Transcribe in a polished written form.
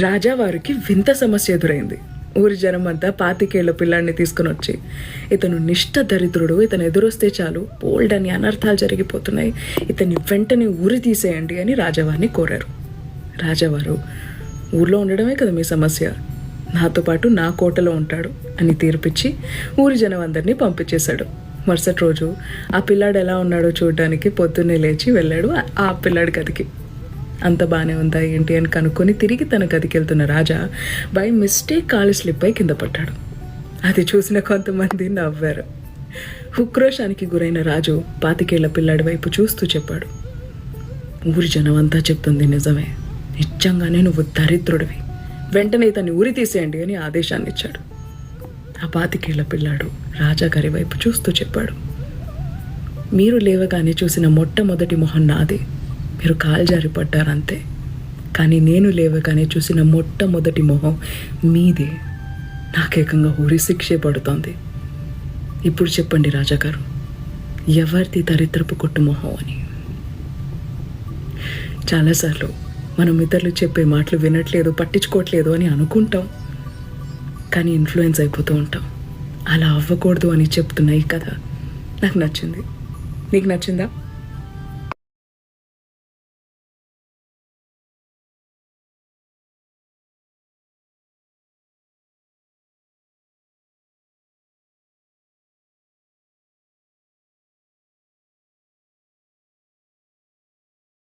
రాజావారికి వింత సమస్య ఎదురైంది. ఊరి జనం అంతా 25 పిల్లాడిని తీసుకుని వచ్చి, ఇతను నిష్ఠ దరిద్రుడు, ఇతను ఎదురొస్తే చాలు బోల్డ్ అని అనర్థాలు జరిగిపోతున్నాయి, ఇతన్ని వెంటనే ఊరి తీసేయండి అని రాజావారిని కోరారు. రాజావారు, ఊర్లో ఉండడమే కదా మీ సమస్య, నాతో పాటు నా కోటలో ఉంటాడు అని తీర్పిచ్చి ఊరి జనం అందరినీ పంపించేశాడు. మరుసటి రోజు ఆ పిల్లాడు ఎలా ఉన్నాడో చూడడానికి పొద్దున్నే లేచి వెళ్ళాడు ఆ పిల్లాడి గదికి. అంత బాగానే ఉందా ఏంటి అని కనుక్కొని తిరిగి తన గదికి వెళ్తున్న రాజా బై మిస్టేక్ కాలు స్లిప్ అయి కింద పడ్డాడు. అది చూసిన కొంతమంది నవ్వారు. ఉక్రోషానికి గురైన రాజు 25 పిల్లాడి వైపు చూస్తూ చెప్పాడు, ఊరి జనం అంతా చెప్తుంది నిజమే, నిజంగానే నువ్వు దరిద్రుడివి, వెంటనే ఇతన్ని ఊరి తీసేయండి అని ఆదేశాన్ని ఇచ్చాడు. ఆ 25 పిల్లాడు రాజాగారి వైపు చూస్తూ చెప్పాడు, మీరు లేవగానే చూసిన మొట్టమొదటి మొహం నాదే, మీరు కాలు జారి పడ్డారంతే, కానీ నేను లేవగానే చూసిన మొట్టమొదటి మొహం మీదే, నాకేకంగా ఊరి శిక్షే పడుతోంది. ఇప్పుడు చెప్పండి రాజాగారు, ఎవరిది దరిద్రపు కొట్టు మొహం అని. చాలాసార్లు మనం ఇతరులు చెప్పే మాటలు వినట్లేదు, పట్టించుకోవట్లేదు అని అనుకుంటాం, కానీ ఇన్ఫ్లుయెన్స్ అయిపోతూ ఉంటాం. అలా అవ్వకూడదు అని చెప్తున్నా ఈ కథ నాకు నచ్చింది. నీకు నచ్చిందా?